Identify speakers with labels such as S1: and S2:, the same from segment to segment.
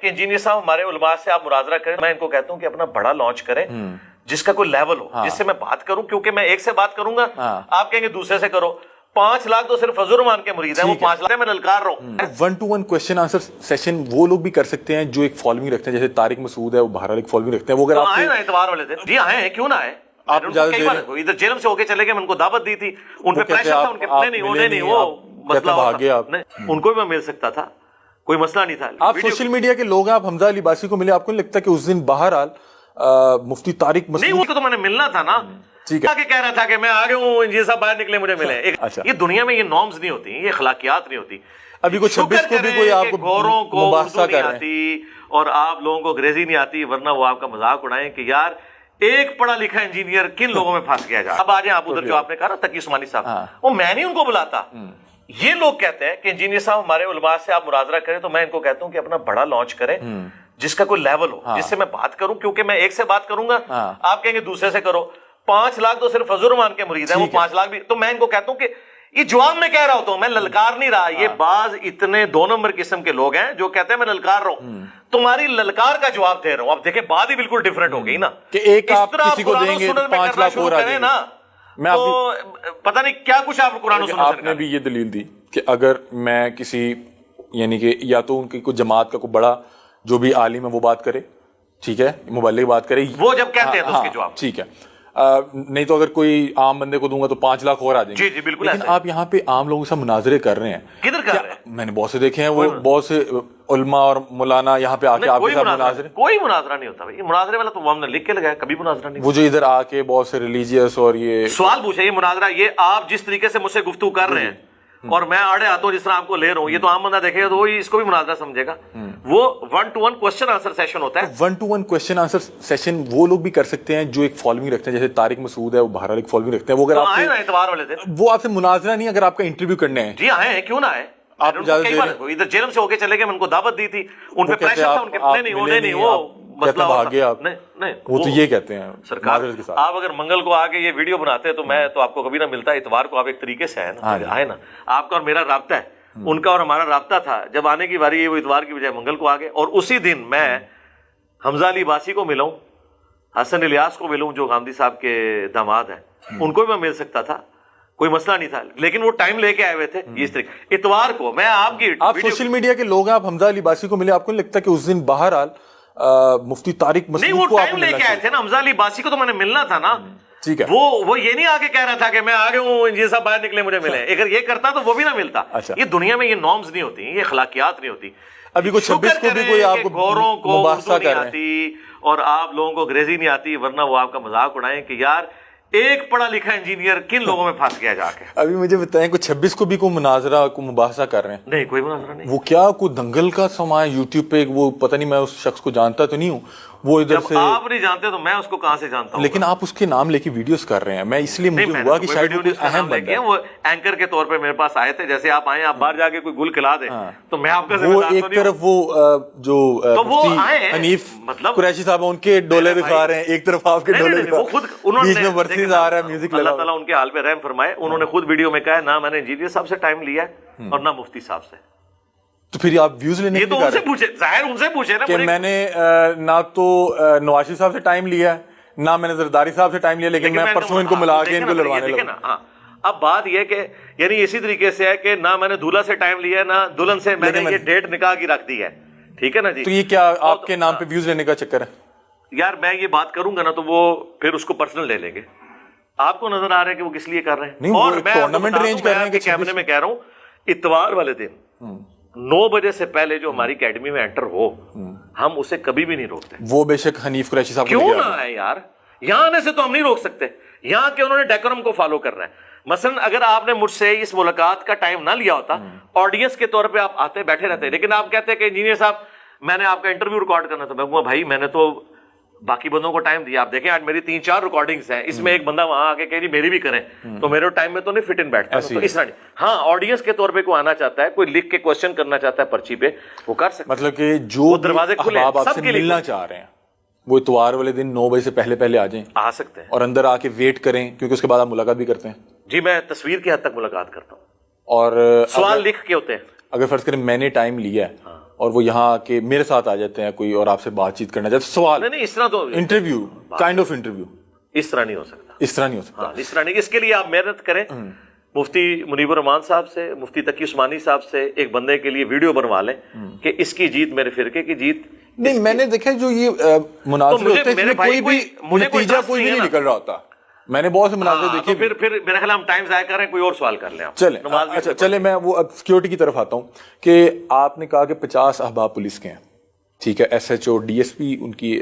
S1: کہ انجینئر صاحب ہمارے علماء سے آپ مناظرہ کریں، میں ان کو کہتا ہوں کہ اپنا بڑا لانچ کریں جس کا کوئی لیول ہو، جس سے میں بات کروں، کیونکہ میں ایک سے بات کروں گا آپ کہیں گے دوسرے سے کرو. 5 لاکھ تو صرف فضل الرحمان کے مرید ہیں، وہ 5 لاکھ میں للکار رہا ہوں.
S2: 1-to-1 کوسچن آنسر سیشن وہ لوگ بھی کر سکتے ہیں جو ایک فالوئنگ رکھتے ہیں، جیسے طارق مسعود ہے، وہ بہرحال ایک فالوئنگ رکھتے ہیں. وہ اگر
S1: آئے نا اتوار والے دن، جی آئے، کیوں نہ آئے؟
S2: آپ
S1: ادھر جیلم سے ہو کے چلے گئے، میں ان کو دعوت دی تھی، ان پہ پریشر تھا، ان کے نہیں وہ مسئلہ ان کو بھی میں مل سکتا تھا، کوئی مسئلہ نہیں تھا.
S2: آپ سوشل میڈیا کے لوگ ہیں، آپ حمزہ علی عباسی کو ملے، آپ کو نہیں لگتا کہ اس دن بہرحال مفتی طارق مسعود
S1: نہیں، وہ تو میں نے ملنا تھا نا، کہ کہہ رہا تھا کہ میں آ گیا ہوں، انجینئر صاحب باہر نکلے مجھے ملے. یہ دنیا میں یہ نارمز نہیں ہوتی، یہ اخلاقیات نہیں ہوتی.
S2: ابھی کوئی 26 کو بھی کوئی آپ کو
S1: گوروں کو
S2: مباحثہ
S1: نہیں
S2: کر رہے ہیں
S1: آتی اور آپ لوگوں کو انگریزی نہیں آتی، ورنہ وہ آپ کا مذاق اڑائیں کہ یار ایک پڑھا لکھا انجینئر کن لوگوں میں پھنس گیا جا. اب آ جائیں آپ ادھر جو آپ نے کہا نا تقی عثمانی صاحب، وہ میں نہیں ان کو بلاتا. یہ لوگ کہتے ہیں کہ انجینئر صاحب ہمارے علماء سے آپ مناظرہ کریں، تو میں ان کو کہتا ہوں کہ اپنا بڑا لانچ کریں جس کا کوئی لیول ہو، جس سے میں بات کروں، کیونکہ میں ایک سے بات کروں گا آپ کہیں گے دوسرے سے کرو. 5 لاکھ تو صرف فضل الرحمان کے مرید ہیں، وہ 5 لاکھ بھی. تو میں ان کو کہتا ہوں کہ یہ جواب میں کہہ رہا ہوتا ہوں، میں للکار نہیں رہا. یہ بعض اتنے 2 نمبر قسم کے لوگ ہیں جو کہتے ہیں میں للکار رہا ہوں، تمہاری للکار کا جواب دے رہا ہوں. اب دیکھیں بات ہی بالکل ڈیفرنٹ ہو گئی نا،
S2: کہ ایک آپ کسی کو دیں گے 5 لاکھ اور آ جائیں نا.
S1: تو پتہ نہیں کیا کچھ آپ قرآن و سنت
S2: آپ نے بھی یہ دلیل دی کہ اگر میں کسی یعنی کہ یا تو ان کی کوئی جماعت کا کوئی بڑا جو بھی عالم ہے وہ بات کرے، ٹھیک ہے، مبلغ بات کرے،
S1: وہ جب کہتے ہیں تو اس کے جواب
S2: ٹھیک ہے، نہیں تو اگر کوئی عام بندے کو دوں گا تو 5 لاکھ اور آ جائیں گے.
S1: جی بالکل.
S2: لیکن آپ یہاں پہ عام لوگوں سے مناظرے کر رہے ہیں،
S1: کدھر کر رہے ہیں؟
S2: میں نے بہت سے دیکھے ہیں، وہ بہت سے علماء اور مولانا یہاں پہ آ کے آپ کے ساتھ مناظرے.
S1: کوئی مناظرہ نہیں ہوتا بھائی، مناظرے والا تو ہم نے لکھ کے لگایا، کبھی مناظرہ نہیں.
S2: وہ جو ادھر آ کے بہت سے ریلیجیس اور یہ
S1: سوال پوچھے، یہ مناظرہ، یہ آپ جس طریقے سے مجھ سے گفتگو کر رہے ہیں اور میں آڑے آتا ہوں جس طرح آپ کو لے رہا ہوں، یہ تو عام بندہ دیکھے گا تو وہی اس کو بھی مناظرہ سمجھے گا. وہ 1-to-1 کوسچن آنسر سیشن ہوتا ہے.
S2: 1-to-1 کوسچن آنسر سیشن وہ لوگ بھی کر سکتے ہیں جو ایک فالوئنگ رکھتے ہیں، جیسے طارق مسعود ہے، وہ بہرحال ایک فالوئنگ رکھتے ہیں. وہ اگر
S1: آئے نا اتوار والے دن،
S2: وہ آپ سے مناظرہ نہیں، اگر آپ کا انٹرویو کرنے ہیں.
S1: جی آئے، کیوں نہ آئے؟
S2: آپ
S1: ادھر جیلم سے ہو کے چلے گئے، میں ان کو دعوت دی تھی، ان پہ پریشر تھا، ان کے نہیں وہ مسئلہ
S2: نہیں، وہ تو یہ کہتے ہیں
S1: سرکار. آپ اگر منگل کو آگے یہ ویڈیو بناتے تو میں تو آپ کو کبھی نہ ملتا. اتوار کو آپ ایک طریقے سے آئے نا، آپ کا اور میرا رابطہ ہے، ان کا اور ہمارا رابطہ تھا. جب آنے کی باری وہ اتوار کی بجائے منگل کو آ گئے، اور اسی دن میں حمزہ علی عباسی کو ملا ہوں، حسن الیاس کو ملا ہوں جو غامدی صاحب کے داماد ہیں، ان کو بھی میں مل سکتا تھا، کوئی مسئلہ نہیں تھا. لیکن وہ ٹائم لے کے آئے ہوئے تھے. اس طریقے اتوار کو میں آپ
S2: سوشل میڈیا کے لوگ ہیں، آپ حمزہ علی عباسی کو ملے، آپ کو نہیں لگتا کہ اس دن بہرحال مفتی طارق مسعود کو آپ
S1: ٹائم لے کے آئے تھے نا؟ حمزہ علی عباسی کو تو میں نے ملنا تھا نا.
S2: ٹھیک ہے،
S1: وہ یہ نہیں آگے کہہ رہا تھا کہ میں آ گیا ہوں، انجینئر صاحب باہر نکلے مجھے ملے. اگر یہ کرتا تو وہ بھی نہ ملتا. یہ دنیا میں یہ نارمز نہیں ہوتی، یہ اخلاقیات نہیں ہوتی.
S2: ابھی کوئی 26 کو بھی کوئی آپ کو
S1: گوروں کو
S2: مباحثہ
S1: اردو نہیں
S2: کر رہے ہیں
S1: آتی اور آپ لوگوں کو انگریزی نہیں آتی، ورنہ وہ آپ کا مذاق اڑائیں کہ یار ایک پڑھا لکھا انجینئر کن لوگوں میں پھنس گیا جا کے.
S2: ابھی مجھے بتائیں کوئی 26 کو بھی کوئی مناظرہ کو مباحثہ کر رہے ہیں؟
S1: نہیں، کوئی مناظرہ نہیں.
S2: وہ کیا کوئی دنگل کا سما ہے یوٹیوب پہ، وہ پتہ نہیں، میں اس شخص کو جانتا تو نہیں ہوں، وہ ادھر سے
S1: آپ نہیں جانتے تو میں اس کو کہاں سے جانتا ہوں؟
S2: لیکن آپ اس کے نام لے کے ویڈیوز کر رہے ہیں. میں اس لیے مجھے ہوا کہ شاید وہ اہم بندہ ہے.
S1: وہ اینکر کے طور پہ میرے پاس آئے تھے، جیسے آپ آئے، آپ باہر جا کے کوئی گل کھلا دیں تو میں آپ کا
S2: وہ ایک طرف وہ جو مفتی حنیف قریشی صاحب ان کے ڈولے دکھا رہے ہیں، ایک طرف آپ کے ڈولے دکھا رہے ہیں، بیچ میں ورسز آ رہا ہے، میوزک لگا.
S1: اللہ تعالیٰ ان کے حال پہ رحم فرمائے. انہوں نے خود ویڈیو میں کہا نہ میں نے انجینئر صاحب سے ٹائم لیا ہے اور نہ مفتی صاحب سے.
S2: تو پھر آپ ویوز لینے
S1: یہ تو ان سے پوچھے، ظاہر ان سے پوچھے نا
S2: کہ میں نے نہ تو نواز شریف صاحب سے ٹائم لیا ہے، نہ میں نے زرداری صاحب سے ٹائم لیا، لیکن میں پرسوں ان کو ملا کے ان کو لڑوانے لگا.
S1: اب بات یہ کہ یعنی اسی طریقے سے ہے کہ نہ میں نے دولہا سے ٹائم لیا ہے، نہ دلہن سے میں نے یہ ڈیٹ نکاح کی رکھ دی ہے. ٹھیک ہے نا جی.
S2: تو یہ کیا آپ کے نام پہ ویوز لینے کا چکر ہے؟
S1: یار میں یہ بات کروں گا نا تو وہ پھر اس کو پرسنل لے لیں گے. آپ کو نظر آ رہا ہے کہ وہ کس لیے کر رہے ہیں. اور میں
S2: ٹورنامنٹ ارینج کر رہے ہیں کہ
S1: کیمرے میں کہہ رہا ہوں اتوار والے دن 9 بجے سے پہلے جو ہماری اکیڈمی میں انٹر ہو، ہم اسے کبھی بھی نہیں روکتے.
S2: وہ بے شک حنیف قریشی صاحب
S1: کیوں نہ آئے یار، یہاں آنے سے تو ہم نہیں روک سکتے. یہاں کے انہوں نے ڈیکورم کو فالو کرنا ہے. مثلا اگر آپ نے مجھ سے اس ملاقات کا ٹائم نہ لیا ہوتا، آڈینس کے طور پہ آپ آتے بیٹھے رہتے، لیکن آپ کہتے کہ انجینئر صاحب میں نے آپ کا انٹرویو ریکارڈ کرنا تھا. میں کہوں بھائی میں نے تو باقی بندوں کو ٹائم دیا. آپ دیکھیں آج میری 3-4 ریکارڈنگز ہیں، اس میں ایک بندہ وہاں آ کے کہہ جی میری بھی کریں، تو میرے ٹائم میں تو نہیں فٹ ان بیٹھتا. تو اس طرح ہاں آڈینس کے طور پہ کوئی آنا چاہتا ہے، کوئی لکھ کے کوشچن کرنا چاہتا ہے پرچی پہ، وہ کر سکتا ہے.
S2: مطلب کہ جو
S1: دروازے کھلے
S2: آپ سے ملنا چاہ رہے ہیں وہ اتوار والے دن 9 بجے سے پہلے آ جائیں،
S1: آ سکتے ہیں
S2: اور اندر آ کے ویٹ کریں، کیونکہ اس کے بعد آپ ملاقات بھی کرتے ہیں.
S1: جی میں تصویر کی حد تک ملاقات کرتا ہوں،
S2: اور
S1: سوال لکھ کے ہوتے ہیں.
S2: اگر فرض کریں میں نے ٹائم لیا ہے اور وہ یہاں آ کے میرے ساتھ آ جاتے ہیں کوئی اور آپ سے بات چیت کرنا چاہتے سوال
S1: نہیں اس طرح تو
S2: انٹرویو کائنڈ آف انٹرویو
S1: اس طرح نہیں ہو سکتا.
S2: اس طرح نہیں ہو سکتا.
S1: اس طرح نہیں. اس کے لیے آپ محنت کریں. مفتی منیب الرحمان صاحب سے, مفتی تقی عثمانی صاحب سے ایک بندے کے لیے ویڈیو بنوا لیں کہ اس کی جیت میرے فرقے کی جیت.
S2: نہیں میں نے دیکھا جو یہ مناظرے ہوتے ہیں اس میں کوئی بھی نتیجہ کوئی بھی نہیں نکل رہا ہوتا. میں نے بہت سے مناظرے دیکھے.
S1: پھر میرا خیال ہم ٹائم ضائع کر رہے ہیں, کوئی اور سوال کر لیں آپ.
S2: چلے میں وہ اب سیکورٹی کی طرف آتا ہوں کہ آپ نے کہا کہ 50 احباب پولیس کے ہیں, ٹھیک ہے, S H O D S P ان کی,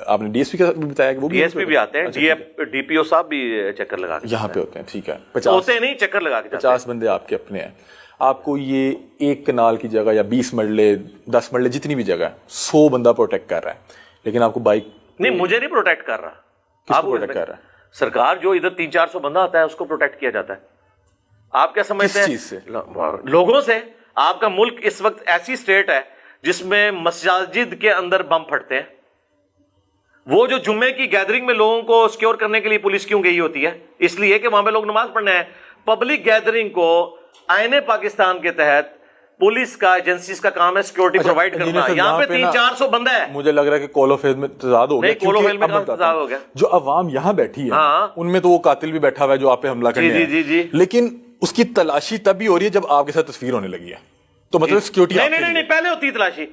S2: آپ نے ڈی ایس پی کا بھی بتایا کہ وہ
S1: ڈی ایس پی بھی آتے ہیں, ڈی پی او صاحب بھی چکر لگا کے
S2: یہاں پہ ہوتے ہیں, ٹھیک ہے,
S1: ہوتے نہیں چکر لگا کے
S2: 50 بندے آپ کے اپنے ہیں. آپ کو یہ ایک کنال کی جگہ یا 20 مرلے 10 مرلے جتنی بھی جگہ ہے 100 بندہ پروٹیکٹ کر رہا ہے, لیکن آپ کو بائک
S1: نہیں, مجھے نہیں پروٹیکٹ کر رہا.
S2: کس کو پروٹیکٹ کر رہا ہے؟
S1: سرکار جو ادھر 300-400 بندہ آتا ہے اس کو پروٹیکٹ کیا جاتا ہے. آپ کیا سمجھتے ہیں؟
S2: کس چیز سے؟
S1: لوگوں سے. آپ کا ملک اس وقت ایسی اسٹیٹ ہے جس میں مساجد کے اندر بم پھٹتے ہیں. وہ جو جمعے کی گیدرنگ میں لوگوں کو سیکیور کرنے کے لیے پولیس کیوں گئی ہوتی ہے؟ اس لیے کہ وہاں پہ لوگ نماز پڑھنے ہیں. پبلک گیدرنگ کو آئین پاکستان کے تحت پولیس کا ایجنسیز کا کام ہے سیکورٹی پرووائڈ کرنا. یہاں پہ 300-400 بندہ ہے.
S2: مجھے لگ رہا ہے کہ کول آف فیتھ میں تضاد ہو گیا.
S1: کول آف فیتھ میں تضاد ہو گیا.
S2: جو عوام یہاں بیٹھی ہے ان میں تو وہ قاتل بھی بیٹھا ہوا ہے جو آپ پہ حملہ کرنے ہے, لیکن اس کی تلاشی تب بھی ہو رہی ہے جب آپ کے ساتھ تصویر ہونے لگی ہے. تو مطلب سیکورٹی
S1: نہیں پہلے ہوتی تلاشی.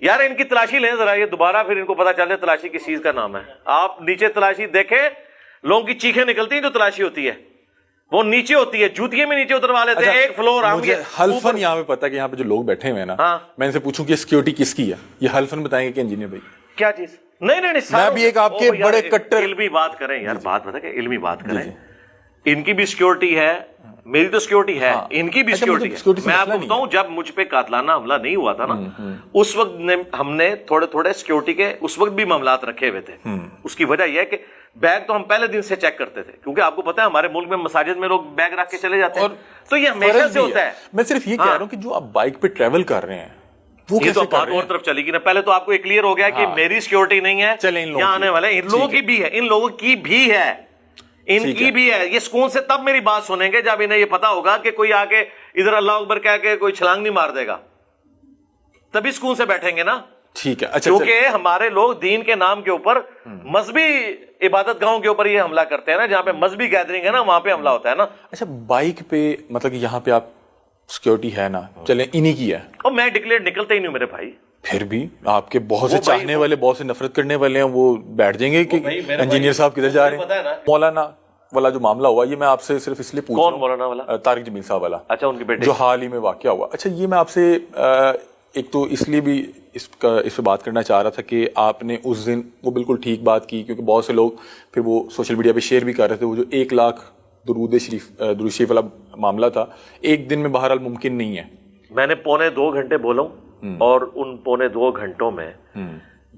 S1: یار ان کی تلاشی لیں ذرا, یہ دوبارہ پھر ان کو پتا چل جائے تلاشی کس چیز کا نام ہے. آپ نیچے تلاشی دیکھیں, لوگوں کی چیخیں نکلتی ہیں جو تلاشی ہوتی ہے, وہ نیچے ہوتی ہے, جوتیے میں نیچے اتروا لیتے ہیں. ایک فلور
S2: مجھے حلفن یہاں پہ پتا کہ یہاں پہ جو لوگ بیٹھے ہوئے ہیں نا, میں ان سے پوچھوں کہ سیکورٹی کس کی ہے, یہ حلفن بتائیں گے کہ انجینئر بھائی
S1: کیا چیز. نہیں
S2: میں بھی ایک آپ کے بڑے کٹر
S1: علمی بات کریں یار, بات بتا کہ علمی بات کریں. ان کی بھی سیکورٹی ہے, میری تو سیکورٹی ہے, ان کی بھی سیکورٹی ہے. میں آپ کو بتاؤں جب مجھ پہ قاتلانہ حملہ نہیں ہوا تھا نا, اس وقت ہم نے تھوڑے سیکورٹی کے اس وقت بھی معاملات رکھے ہوئے تھے. اس کی وجہ یہ ہے کہ بیگ تو ہم پہلے دن سے چیک کرتے تھے, کیونکہ آپ کو پتا ہے ہمارے ملک میں مساجد میں لوگ بیگ رکھ کے چلے جاتے ہیں, تو یہ ہمیشہ سے ہوتا ہے.
S2: میں صرف یہ کہہ رہا ہوں کہ جو آپ بائک پہ ٹریول کر رہے ہیں وہ
S1: یہ تو بات اور طرف چلی گی نا. پہلے تو آپ کو یہ کلیئر ہو گیا کہ میری سیکورٹی نہیں ہے, یہاں آنے والے ان لوگوں کی بھی ہے, ان لوگوں کی بھی ہے, ان کی بھی ہے. یہ سکون سے تب میری بات سنیں گے جب انہیں یہ پتا ہوگا کہ کوئی آ کے ادھر اللہ اکبر کہہ کے کوئی چھلانگ نہیں مار دے گا, تبھی سکون سے بیٹھیں گے نا.
S2: ٹھیک ہے,
S1: کیونکہ ہمارے لوگ دین کے نام کے اوپر مذہبی عبادت گاہوں کے اوپر یہ حملہ کرتے ہیں نا, جہاں پہ مذہبی گیدرنگ ہے نا وہاں پہ حملہ ہوتا ہے نا.
S2: اچھا بائک پہ مطلب کہ یہاں پہ آپ سیکورٹی ہے نا, چلیں انہی کی ہے,
S1: اور میں ڈکلیئر نکلتا ہی نہیں میرے بھائی.
S2: پھر بھی آپ کے بہت سے چاہنے والے, بہت سے نفرت کرنے والے ہیں, وہ بیٹھ جائیں گے کہ انجینئر صاحب کدھر جا رہے ہیں. مولانا والا جو معاملہ ہوا, یہ میں آپ سے صرف اس لیے پوچھ رہا ہوں.
S1: کون مولانا والا؟
S2: طارق جمیل صاحب والا.
S1: اچھا, ان کے بیٹے
S2: جو حال ہی میں واقعہ ہوا. اچھا یہ میں آپ سے ایک تو اس لیے بھی اس پہ بات کرنا چاہ رہا تھا کہ آپ نے اس دن وہ بالکل ٹھیک بات کی, کیونکہ بہت سے لوگ پھر وہ سوشل میڈیا پہ شیئر بھی کر رہے تھے. وہ جو 1 لاکھ درود شریف والا معاملہ تھا, ایک دن میں بہرحال ممکن نہیں ہے.
S1: میں نے 1.25 گھنٹے بولا ہوں, اور ان 1.25 گھنٹوں میں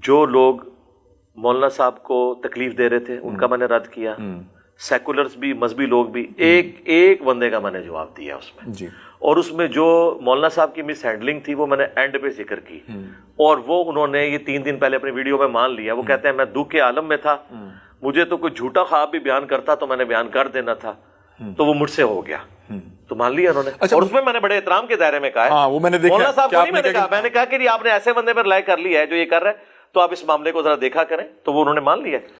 S1: جو لوگ مولانا صاحب کو تکلیف دے رہے تھے ان کا میں نے رد کیا, سیکولرز بھی, مذہبی لوگ بھی, ایک بندے کا میں نے جواب دیا اس میں
S2: جی.
S1: اور اس میں جو مولانا صاحب کی مس ہینڈلنگ تھی وہ میں نے اینڈ پہ ذکر کی, اور وہ انہوں نے یہ 3 دن پہلے اپنی ویڈیو میں مان لیا. وہ کہتے ہیں میں دکھ کے عالم میں تھا, مجھے تو کوئی جھوٹا خواب بھی بیان کرتا تو میں نے بیان کر دینا تھا, تو وہ مجھ سے ہو گیا, تو مان لیا انہوں نے. اور اس میں میں نے بڑے احترام کے دائرے میں کہا ہے, مولانا صاحب کو نہیں میں نے کہا, میں نے کہا کہ آپ نے ایسے بندے پر لائک کر لیا ہے جو یہ کر رہے ہیں, تو آپ اس معاملے کو ذرا دیکھا کریں, تو وہ انہوں نے مان لیا.